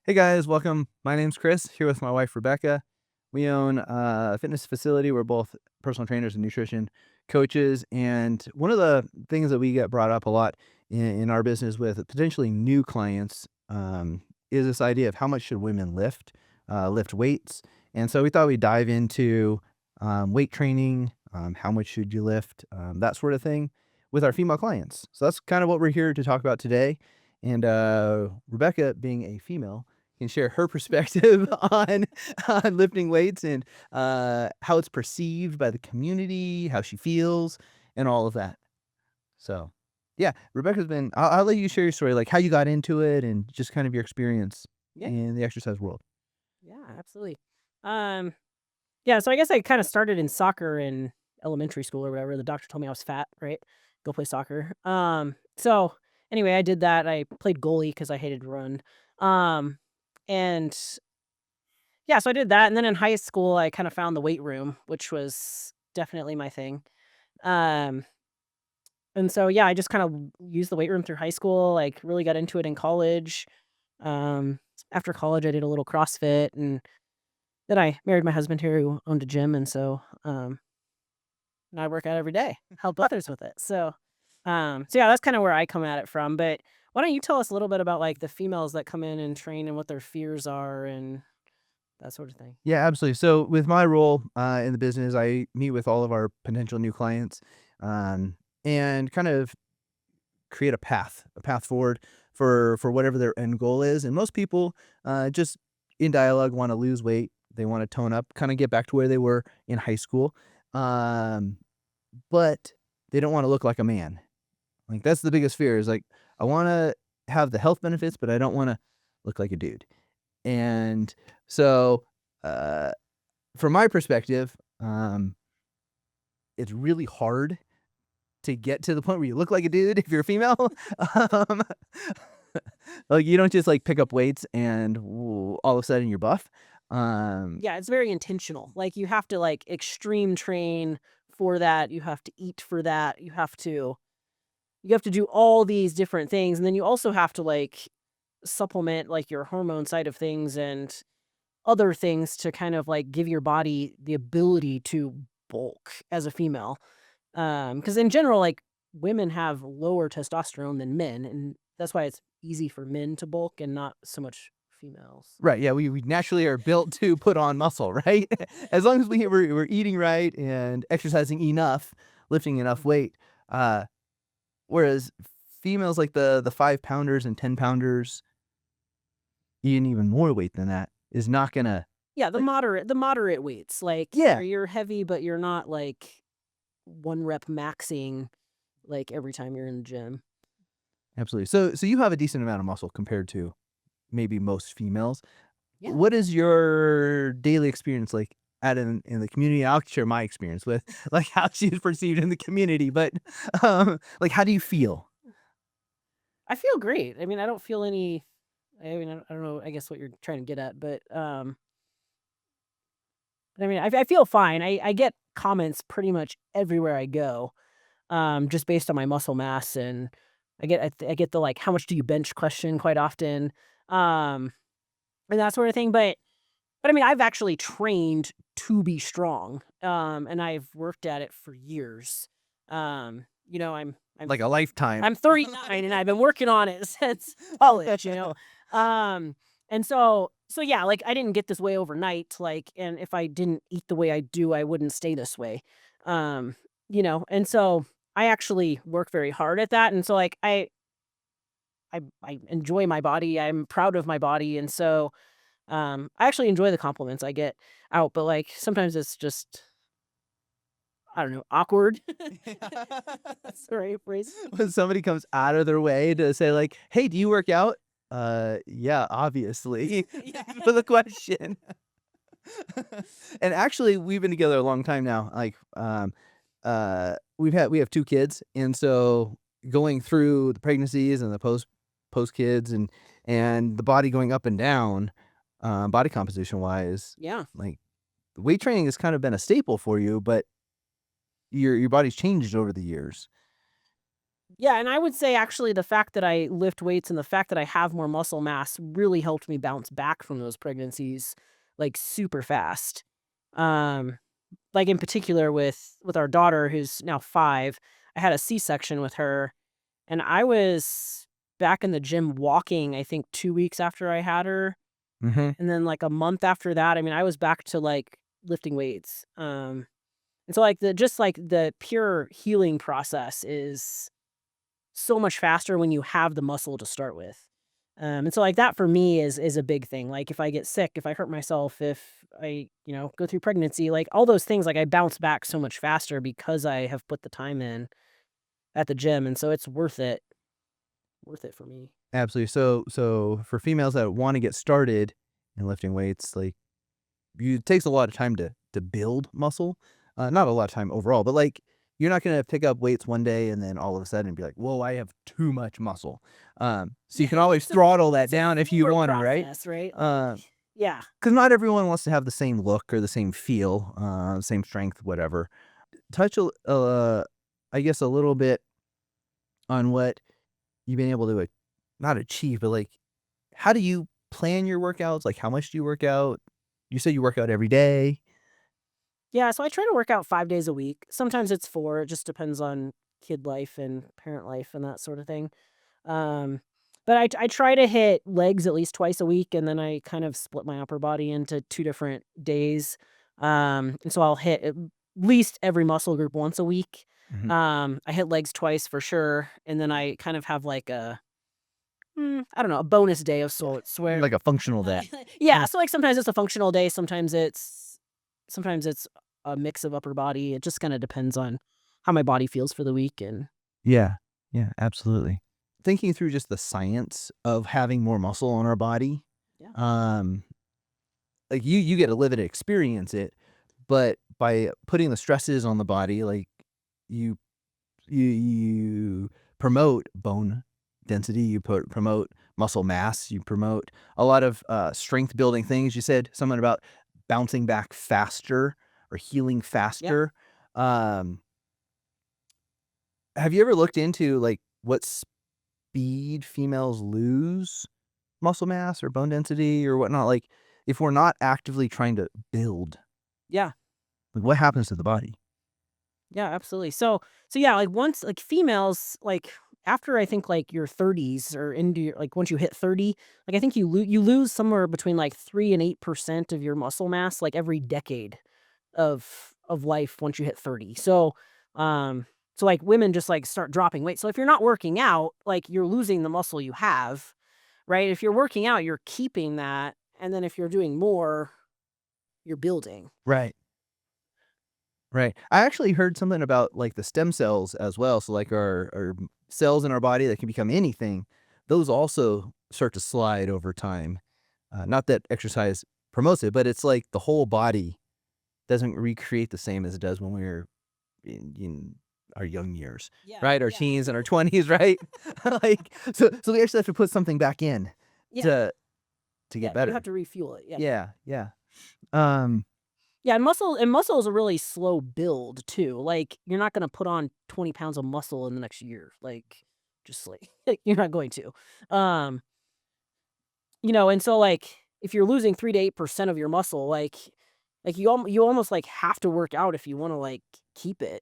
Hey guys, welcome. My name's Chris, here with my wife Rebecca. We own a fitness facility. We're both personal trainers and nutrition coaches. And one of the things that we get brought up a lot in our business with potentially new clients is this idea of how much should women lift weights. And so we thought we'd dive into weight training, how much should you lift, that sort of thing with our female clients. So that's kind of what we're here to talk about today. And Rebecca, being a female, can share her perspective on lifting weights and, how it's perceived by the community, how she feels, and all of that. So, yeah, Rebecca's been I'll let you share your story, like, how you got into it and just kind of your experience Yeah, in the exercise world. yeah, absolutely. Um, yeah, so I guess I kind of started in soccer in elementary school or whatever. The doctor told me I was fat, right? Go play soccer. So anyway, I did that. I played goalie because I hated to run. Um, and yeah, so I did that. And then in high school, I kind of found the weight room, which was definitely my thing. Um, and so yeah, I just kind of used the weight room through high school, like really got into it in college. Um, After college, I did a little CrossFit and then I married my husband here who owned a gym, and so, now I work out every day, help others with it. So yeah, that's kinda where I come at it from, but why don't you tell us a little bit about, like, the females that come in and train and what their fears are and that sort of thing? Yeah, absolutely. So with my role, in the business, I meet with all of our potential new clients, um, and kind of create a path forward for whatever their end goal is. And most people, just in dialogue, want to lose weight. They want to tone up, kind of get back to where they were in high school, um, but they don't want to look like a man. Like that's the biggest fear. Is like I want to have the health benefits, but I don't want to look like a dude. And so, uh, from my perspective, it's really hard to get to the point where you look like a dude if you're a female. Um, like, you don't just, like, pick up weights and all of a sudden you're buff. Um Yeah, it's very intentional, like, you have to, like, extreme train for that, you have to eat for that, you have to do all these different things, and then you also have to, like, supplement, like, your hormone side of things and other things to kind of, like, give your body the ability to bulk as a female. Because in general, like, women have lower testosterone than men, and that's why it's easy for men to bulk and not so much females. Right, yeah, we naturally are built to put on muscle, right? As long as we're eating right and exercising enough, lifting enough weight, uh, whereas females like the 5 pounders and 10 pounders, eating even more weight than that is not gonna, Yeah, the like, moderate weights, like, yeah. you're heavy, but you're not, like, 1 rep maxing, like, every time you're in the gym. Absolutely. So you have a decent amount of muscle compared to maybe most females. Yeah. What is your daily experience like at in the community? I'll share my experience with like how she's perceived in the community, but like how do you feel? I feel great. I mean, I don't feel any I don't know, I guess what you're trying to get at, but I mean, I feel fine. I get comments pretty much everywhere I go, just based on my muscle mass, and I get the, like, "How much do you bench?" question quite often, um, and that sort of thing, but I mean, I've actually trained to be strong, and I've worked at it for years. I'm Like a lifetime. I'm 39 and I've been working on it since college, you know? Um, and so yeah, like I didn't get this way overnight, like, and if I didn't eat the way I do, I wouldn't stay this way. Um, and so I actually work very hard at that. And so like I enjoy my body. I'm proud of my body. And so I actually enjoy the compliments I get out, but like sometimes it's just I don't know, awkward. That's the right phrase. When somebody comes out of their way to say like, "Hey, do you work out?" Yeah, obviously. Yeah. For the question. And actually, we've been together a long time now. Like, we have 2 kids, and so going through the pregnancies and the post kids and the body going up and down, body composition wise, Yeah. like weight training has kind of been a staple for you, but your body's changed over the years. Yeah, and I would say actually the fact that I lift weights and the fact that I have more muscle mass really helped me bounce back from those pregnancies, like, super fast. Um, like, in particular with our daughter who's now 5, I had a C-section with her, and I was back in the gym walking, I think, 2 weeks after I had her, Mhm. and then, like, a month after that, I mean, I was back to, like, lifting weights. And so, like, the pure healing process is so much faster when you have the muscle to start with. And so, like, that for me is a big thing. Like, if I get sick, if I hurt myself, if I, go through pregnancy, like, all those things, like, I bounce back so much faster because I have put the time in at the gym, and so it's worth it for me. Absolutely. So for females that wanna get started in lifting weights, like, you it takes a lot of time to build muscle. Not a lot of time overall, but, like, you're not gonna pick up weights one day and then all of a sudden be like, "Whoa, I have too much muscle." So you Yeah, can always it's a throttle that it's a down if you slower wanna, right? process, right? Like, Uh yeah. 'Cause not everyone wants to have the same look or the same feel, same strength, whatever. Touch I guess a little bit on what you've been able to, not achieve, but, like, how do you plan your workouts? Like, how much do you work out? You say you work out every day. Yeah, so I try to work out 5 days a week. Sometimes it's 4, it just depends on kid life and parent life and that sort of thing. Um, but I try to hit legs at least twice a week, and then I kind of split my upper body into 2 different days. And so I'll hit at least every muscle group once a week. Mhm. I hit legs twice for sure, and then I kind of have like I don't know, a bonus day of sorts where Like a functional day. yeah, so, like, sometimes it's a functional day, sometimes it's a mix of upper body. It just kinda depends on how my body feels for the week and Yeah. Yeah, absolutely. Thinking through just the science of having more muscle on our body, yeah. um, like, you get to live it, experience it, but by putting the stresses on the body, like, you you promote bone density, you promote muscle mass, you promote a lot of, strength building things. You said something about bouncing back faster or healing Yeah. faster. Um, have you ever looked into, like, what speed females lose muscle mass or bone density or whatnot? Like, if we're not actively trying to build, Yeah. like, what happens to the body? Yeah, absolutely. So yeah, like, once like, females, like, after I think, like, your 30s or into your like, once you hit 30, like, I think you lose somewhere between, like, 3 and 8% of your muscle mass, like, every decade of life once you hit 30. Um, so, like, women just, like, start dropping weight. So if you're not working out, like, you're losing the muscle you have, right? If you're working out, you're keeping that, and then if you're doing more, you're building. Right. Right. I actually heard something about, like, the stem cells as well. So, like, our cells in our body that can become anything, those also start to slide over time. Not that exercise promotes it, but it's like the whole body doesn't recreate the same as it does when we're in our young years, Yeah, right? Our yeah. teens and our 20s, right? Like, so we actually have to put something back in Yeah, to get yeah, you have better. to refuel it, yeah. Yeah, yeah. Um, Yeah, and muscle is a really slow build too. Like, you're not gonna put on 20 pounds of muscle in the next year. Like, just like you're not going to. Um, and so, like, if you're losing 3 to 8% of your muscle, like you almost like have to work out if you wanna like keep it,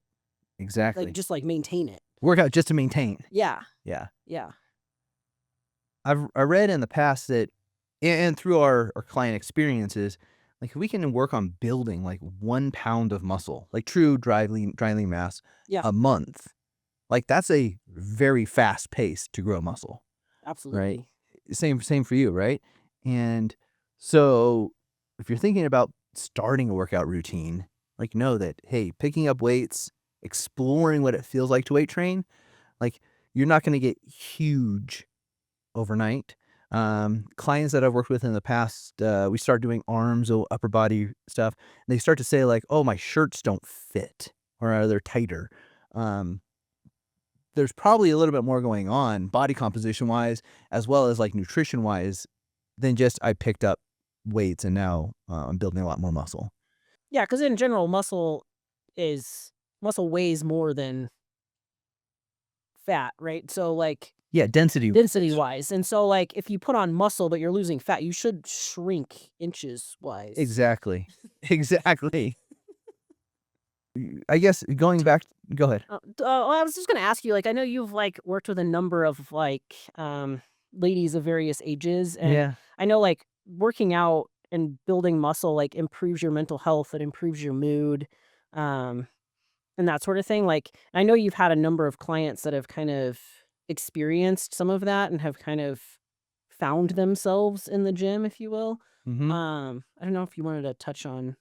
like exactly. just like maintain it. Work out just to maintain. Yeah. Yeah. Yeah. I read in the past that and through our client experiences, like, we can work on building, like, 1 pound of muscle, like, true dry lean mass, Yeah. a month. Like, that's a very fast pace to grow muscle, right? Absolutely. Same for you, right? And so, if you're thinking about starting a workout routine, like, know that, hey, picking up weights, exploring what it feels like to weight train, like, you're not gonna get huge overnight. Clients that I've worked with in the past, we start doing arms or upper body stuff, and they start to say like, "Oh, my shirts don't fit or they're tighter." Um, there's probably a little bit more going on body composition wise, as well as like nutrition wise, than just I picked up weights and now I'm building a lot more muscle. Yeah, because in general, is muscle weighs more than fat, right? So, like, Yeah, density density wise. wise. And so, like, if you put on muscle but you're losing fat, you should shrink inches wise. Exactly. Exactly. I guess going back go ahead. Well, I was just gonna ask you, like, I know you've, like, worked with a number of, like, ladies of various ages, and Yeah. I know, like, working out and building muscle, like, improves your mental health, it improves your mood, um, and that sort of thing, like, I know you've had a number of clients that have kind of experienced some of that and have kind of found themselves in the gym, if you will. Mhm. I don't know if you wanted to touch on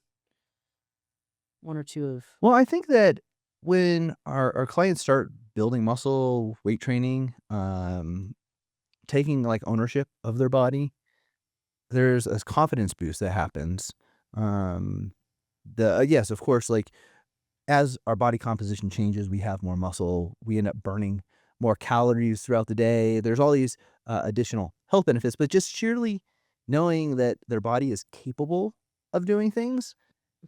1 or 2 of. Well, I think that when our clients start building muscle, weight training, taking, like, ownership of their body, there's a confidence boost that happens. Um, yes, of course, like, as our body composition changes, we have more muscle, we end up burning more calories throughout the day. There's all these, additional health benefits, but just sheerly knowing that their body is capable of doing things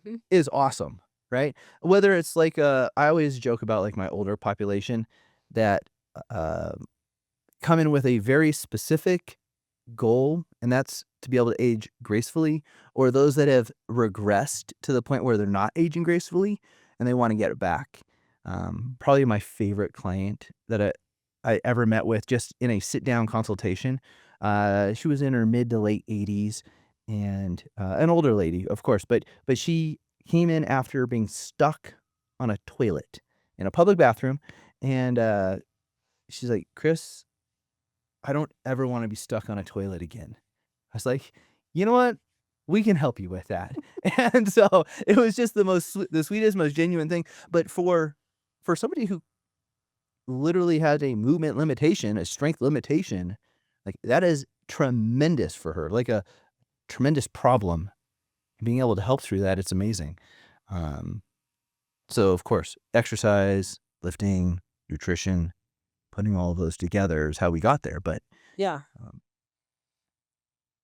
Mhm. is awesome, right? Whether it's like, I always joke about, like, my older population that, uh, come in with a very specific goal, and that's to be able to age gracefully, or those that have regressed to the point where they're not aging gracefully and they wanna get it back. Probably my favorite client that I ever met with just in a sit-down consultation, she was in her mid to late 80s and, an older lady, of course, but she came in after being stuck on a toilet in a public bathroom, and, she's like, "Chris, I don't ever wanna be stuck on a toilet again." I was like, "You know what? We can help you with that." And so, it was just the sweetest, most genuine thing, but for somebody who literally has a movement limitation, a strength limitation, like, that is tremendous for her, like, a tremendous problem. Being able to help through that, it's amazing. Um, so, of course, exercise, lifting, nutrition, putting all of those together is how we got there, but, Yeah. um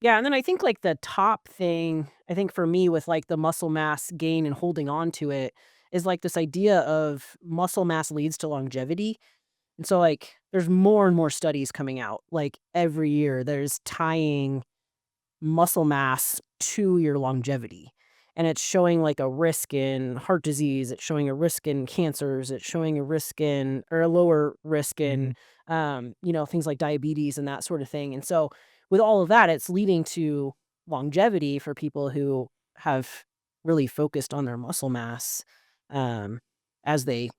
Yeah, and then I think, like, the top thing, I think for me with, like, the muscle mass gain and holding on to it is, like, this idea of muscle mass leads to longevity, and so, like, there's more and more studies coming out, like, every year there's tying muscle mass to your longevity, and it's showing, like, a risk in heart disease, it's showing a risk in cancers, it's showing a risk in or a lower risk in, Mhm, things like diabetes and that sort of thing, and so, with all of that, it's leading to longevity for people who have really focused on their muscle mass, um, as they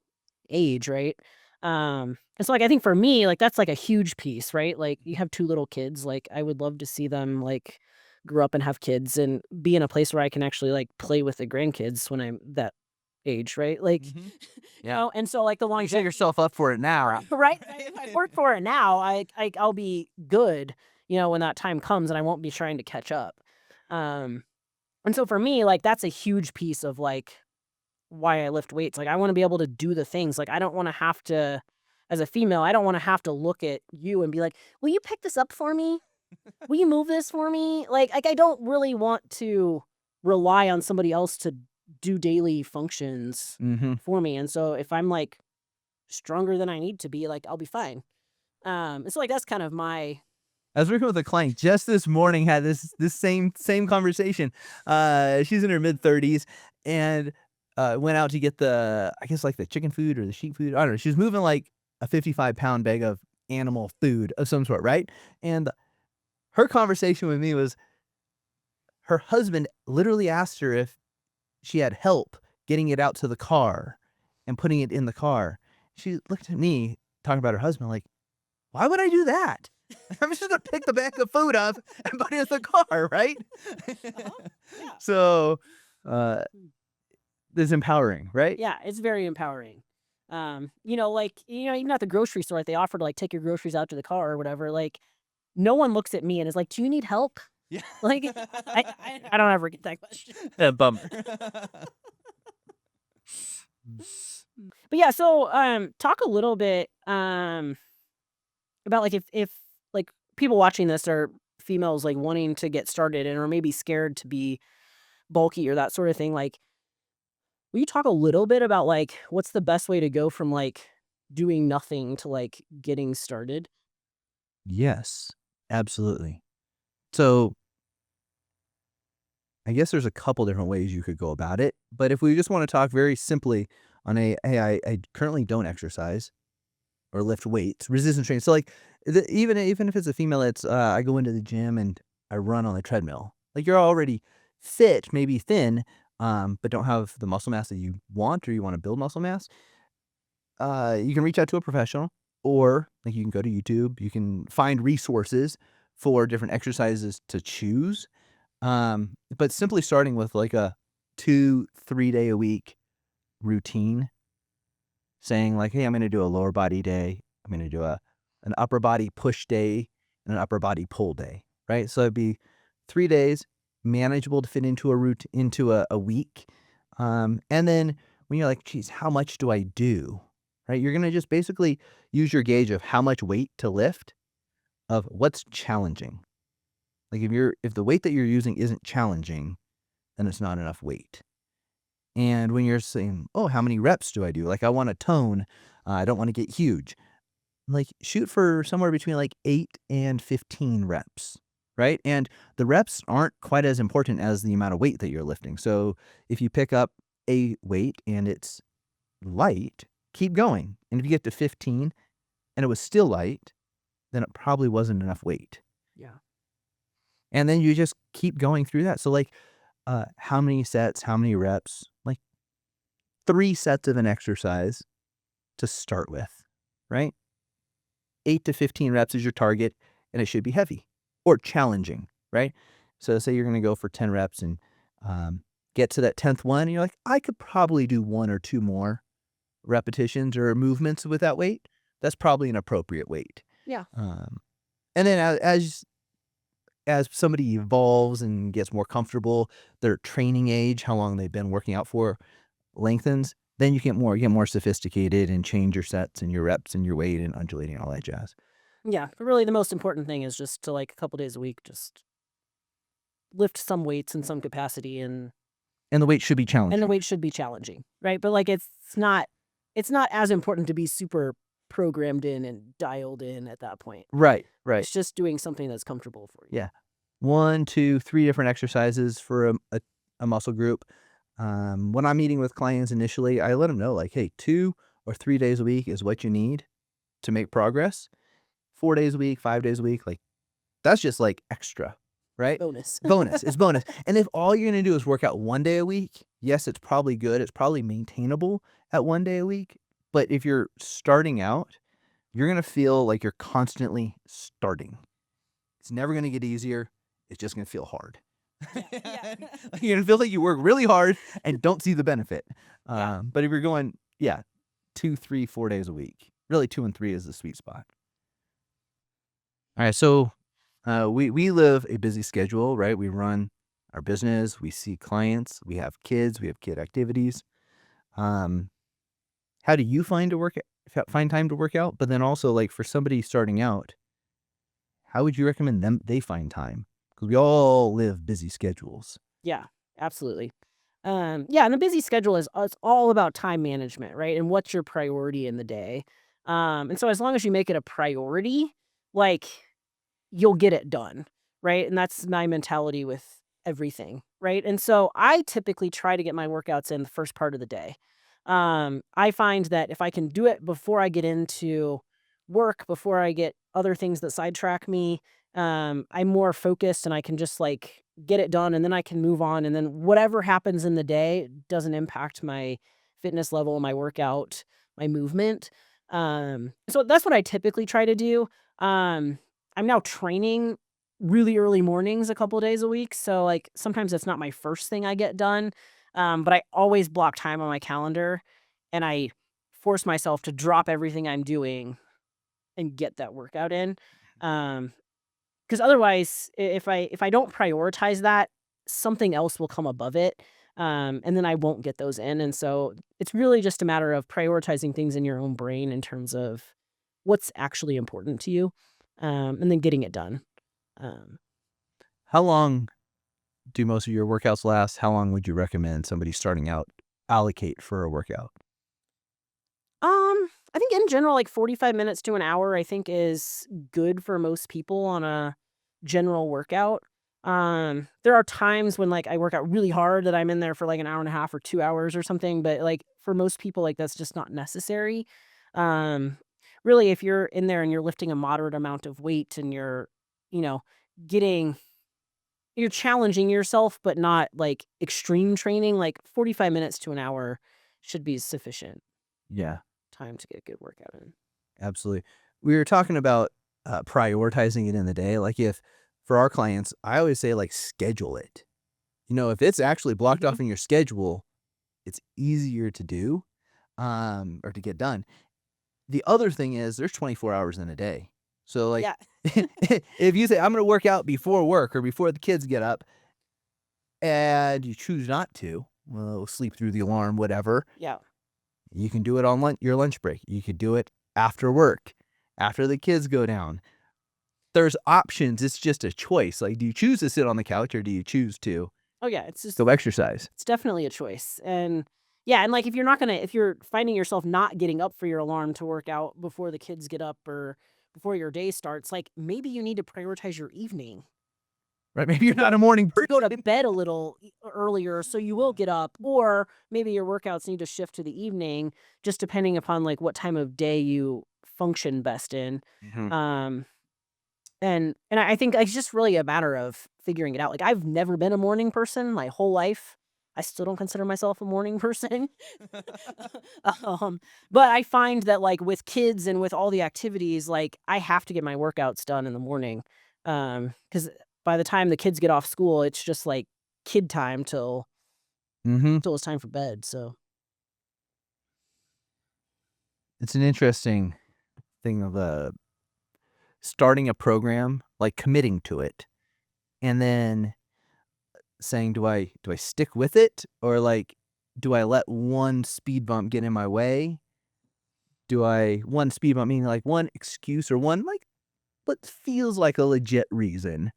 age, right? And so, like, I think for me, like, that's, like, a huge piece, right? Like, you have 2 little kids, like, I would love to see them, like, grow up and have kids and be in a place where I can actually, like, play with the grandkids when I'm that age, right? Like, mhm. Yeah. and so, like, the You set longevity. yourself up for it now. Right? If I work for it now, I'll be good, when that time comes, and I won't be trying to catch up. Um, and so for me, like, that's a huge piece of, like, why I lift weights. Like, I wanna be able to do the things. Like, I don't wanna have to as a female, I don't wanna have to look at you and be like, "Will you pick this up for me? Will you move this for me?" Like, I don't really want to rely on somebody else to do daily functions Mhm. for me, and so if I'm, like, stronger than I need to be, like, I'll be fine. And so, like, that's kind of my. I was working with a client just this morning, had this same conversation. She's in her mid-30s and, went out to get the I guess, like, the chicken food or the sheep food, I don't know. She was moving, like, a 55-pound bag of animal food of some sort, right? And her conversation with me was her husband literally asked her if she had help getting it out to the car and putting it in the car. She looked at me talking about her husband like, "Why would I do that? I'm just gonna pick the bag of food up and put it in the car, right?" Uh-huh. Yeah. So, uh, it's empowering, right? Yeah, it's very empowering. Like, even at the grocery store, like, they offer to, like, take your groceries out to the car or whatever, like, no one looks at me and is like, "Do you need help?" Yeah. Like, I don't ever get that question. Bummer. But yeah, so, talk a little bit, about, like, if, like, people watching this are females, like, wanting to get started and are maybe scared to be bulky or that sort of thing, like, will you talk a little bit about, like, what's the best way to go from, like, doing nothing to like getting started. Yes, absolutely. So I guess there's a couple different ways you could go about it, but if we just want to talk very simply on hey, I currently don't exercise or lift weights, resistance training. So like even if it's a female, it's I go into the gym and I run on the treadmill. Like you're already fit, maybe thin, but don't have the muscle mass that you want or you want to build muscle mass. You can reach out to a professional, or like you can go to YouTube. You can find resources for different exercises to choose. But simply starting with like a 2, 3 day a week routine, saying like, "Hey, I'm gonna do a lower body day. I'm gonna do an upper body push day and an upper body pull day," right? So it'd be 3 days, manageable to fit into a week. And then when you're like, "Geez, how much do I do?" Right? You're gonna just basically use your gauge of how much weight to lift, of what's challenging. Like if the weight that you're using isn't challenging, then it's not enough weight. And when you're saying, "Oh, how many reps do I do?" Like, I wanna tone, I don't wanna get huge. Like, shoot for somewhere between, like, 8 and 15 reps, right? And the reps aren't quite as important as the amount of weight that you're lifting. So, if you pick up a weight and it's light, keep going. And if you get to 15 and it was still light, then it probably wasn't enough weight. Yeah. And then you just keep going through that. So, like, how many sets, how many reps? Like, 3 sets of an exercise to start with, right? 8 to 15 reps is your target, and it should be heavy or challenging, right? So say you're gonna go for 10 reps and, get to that 10th one, and you're like, "I could probably do 1 or 2 more repetitions or movements with that weight." That's probably an appropriate weight. Yeah. Um, and then as somebody evolves and gets more comfortable, their training age, how long they've been working out for, lengthens, then you get more sophisticated and change your sets and your reps and your weight and undulating and all that jazz. Yeah. But really the most important thing is just to like a couple days a week, just lift some weights in some capacity And the weight should be and the challenging. weight should be challenging, right? But like it's not as important to be super programmed in and dialed in at that point. Right, right. It's just doing something that's comfortable for you. Yeah. 1, 2, 3 different exercises for a muscle group. When I'm meeting with clients initially, I let them know like, "Hey, 2 or 3 days a week is what you need to make progress. 4 days a week, 5 days a week, like, that's just, like, extra, right? Bonus. Bonus, it's bonus, and if all you're gonna do is work out 1 day a week, yes, it's probably good, it's probably maintainable at 1 day a week, but if you're starting out, you're gonna feel like you're constantly starting. It's never gonna get easier, it's just gonna feel hard. Yeah. Yeah. You're gonna feel like you work really hard and don't see the benefit. Yeah. But if you're going, yeah, 2, 3, 4 days a week, really 2 and 3 is the sweet spot. Alright, so, we live a busy schedule, right? We run our business, we see clients, we have kids, we have kid activities. Um, how do you find time to work out? But then also, like, for somebody starting out, how would you recommend they find time? Because we all live busy schedules. Yeah, absolutely. Yeah, and the busy schedule is it's all about time management, right? And what's your priority in the day. And so as long as you make it a priority, like you'll get it done, right? And that's my mentality with everything, right? And so I typically try to get my workouts in the first part of the day. I find that if I can do it before I get into work, before I get other things that sidetrack me, I'm more focused and I can just like get it done and then I can move on. And then whatever happens in the day doesn't impact my fitness level, my workout, my movement. So that's what I typically try to do. I'm now training really early mornings a couple days a week. So like sometimes that's not my first thing I get done. But I always block time on my calendar and I force myself to drop everything I'm doing and get that workout in. Um, because otherwise, if I don't prioritize that, something else will come above it. And then I won't get those in. And so it's really just a matter of prioritizing things in your own brain in terms of what's actually important to you, and then getting it done. Um, How long do most of your workouts last? How long would you recommend somebody starting out allocate for a workout? I think in general, like 45 minutes to an hour, I think is good for most people on a general workout. There are times when like I work out really hard that I'm in there for like an hour and a half or 2 hours or something, but like for most people, like that's just not necessary. Um, Really, if you're in there and you're lifting a moderate amount of weight and you know, getting you're challenging yourself, but not like extreme training, like 45 minutes to an hour should be sufficient Yeah, time to get a good workout in. absolutely. We were talking about, prioritizing it in the day, like, if for our clients, I always say, like, schedule it. If it's actually blocked Mhm. off in your schedule, it's easier to do, or to get done. The other thing is there's 24 hours in a day. So, like, Yeah. if you say, "I'm gonna work out before work or before the kids get up," and you choose not to, well, sleep through the alarm, whatever, Yeah. you can do it on your lunch break. You could do it after work, after the kids go down. There's options, it's just a choice. Like, do you choose to sit on the couch or do you choose to Oh, yeah, it's just go exercise? it's definitely a choice, and yeah, and, like, if you're finding yourself not getting up for your alarm to work out before the kids get up or before your day starts, like, maybe you need to prioritize your evening. Right? Maybe you're not a morning To go to person. bed a little earlier so you will Yeah. get up, or maybe your workouts need to shift to the evening, just depending upon, like, what time of day you function best in, Mhm. um and I think it's just really a matter of figuring it out. Like, I've never been a morning person my whole life. I still don't consider myself a morning person. Um, but I find that, like, with kids and with all the activities, like, I have to get my workouts done in the morning. Because by the time the kids get off school, it's just, like, kid time Mhm. till it's time for bed, so It's an interesting thing of, starting a program, like, committing to it, and then saying, "Do I stick with it?" Or, like, "Do I let one speed bump get in my way?" Do I one speed bump meaning, like, one excuse or one, like, what feels like a legit reason.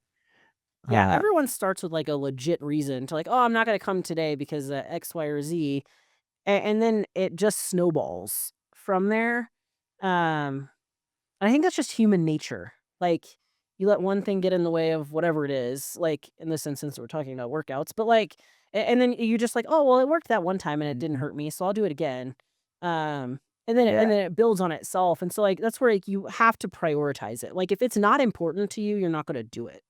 yeah, Uh everyone starts with, like, a legit reason to, like, "Oh, I'm not gonna come today because, X, Y, or Z." And then it just snowballs from there. I think that's just human nature. Like, you let one thing get in the way of whatever it is, like, in this instance, we're talking about workouts, but, like and then you just like, "Oh, well, it worked that one time and it didn't Mhm. hurt me, so I'll do it again." And Yeah. then it builds on itself, and so, like, that's where, like, you have to prioritize it. Like, if it's not important to you, you're not gonna do it.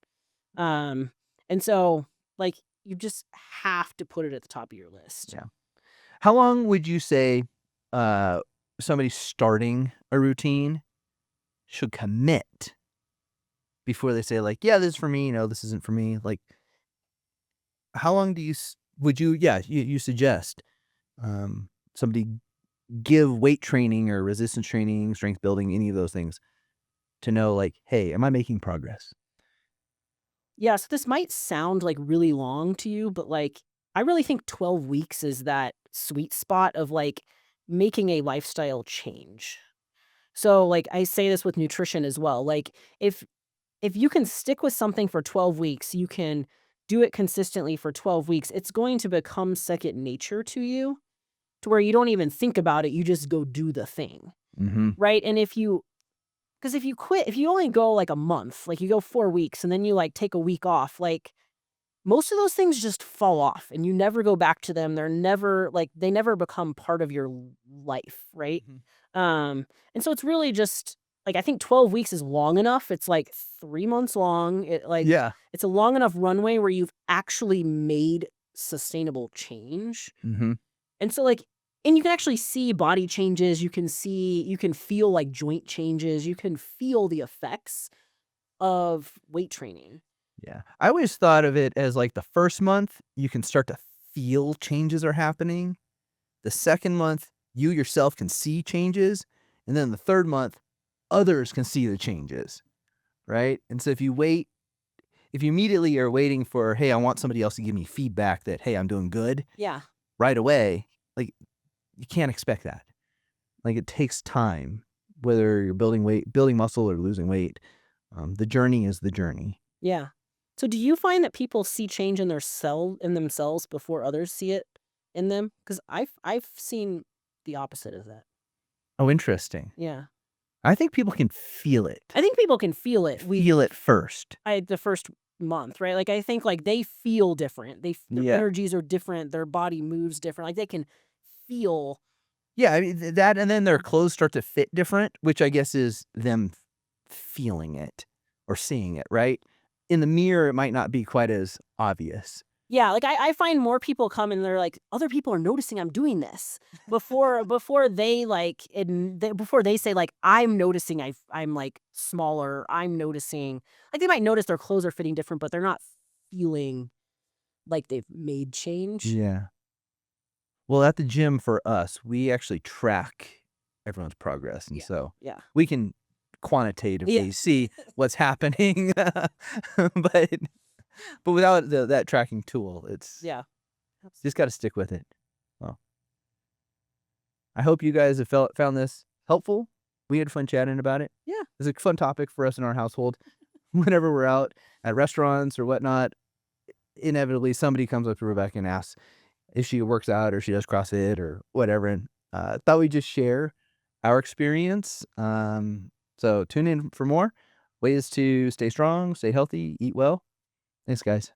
Um, and so, like, you just have to put it at the top of your list. Yeah. How long would you say, uh, somebody starting a routine should commit before they say, like, "Yeah, this is for me," "This isn't for me." Like, how long do you s would you yeah, you suggest, somebody give weight training or resistance training, strength building, any of those things to know, like, "Hey, am I making progress?" Yeah, so this might sound like really long to you, but like I really think 12 weeks is that sweet spot of like making a lifestyle change. So like I say this with nutrition as well. Like if you can stick with something for 12 weeks, you can do it consistently for 12 weeks. It's going to become second nature to you to where you don't even think about it, you just go do the thing. Mhm. Right? And if you quit, if you only go like a month, like you go 4 weeks and then you like take a week off, like most of those things just fall off and you never go back to them. They're never like they never become part of your life, right? Mhm. Um, and so it's really just like I think 12 weeks is long enough. It's like 3 months long. Yeah. It's a long enough runway where you've actually made sustainable change. Mhm. And so like and you can actually see body changes, you can feel like joint changes, you can feel the effects of weight training. Yeah. I always thought of it as, like, the first month, you can start to feel changes are happening. The second month, you yourself can see changes, and then the third month, others can see the changes, right? And so if you immediately are waiting for, "Hey, I want somebody else to give me feedback that, hey, I'm doing good," Yeah. right away, like, you can't expect that. Like, it takes time, whether you're building muscle or losing weight. The journey is the journey. Yeah. So do you find that people see change in in themselves before others see it in them? Because I've seen the opposite of that. Oh, interesting. Yeah. I think people can feel it. I think people can feel it. Feel it first. The first month, right? Like, I think, like, they feel different. Their Yeah. energies are different, their body moves different, like, they can feel. Yeah, I mean, that and then their clothes start to fit different, which I guess is them feeling it or seeing it, right? In the mirror, it might not be quite as obvious. Yeah, like, I find more people come and they're like, "Other people are noticing I'm doing this." Before they, like, before they say, like, "I'm noticing I'm, like, smaller, I'm noticing." Like, they might notice their clothes are fitting different, but they're not feeling like they've made change. Yeah. Well, at the gym for us, we actually track everyone's progress, and Yeah. so Yeah. we can Yeah. quantitatively see what's happening, but without that tracking tool, it's Yeah. just Absolutely. gotta stick with it. Well, I hope you guys have found this helpful. We had fun chatting about it. Yeah. It's a fun topic for us in our household. Whenever we're out at restaurants or whatnot, inevitably somebody comes up to Rebecca and asks if she works out or she does CrossFit or whatever. And thought we'd just share our experience. So tune in for more ways to stay strong, stay healthy, eat well. Thanks, guys.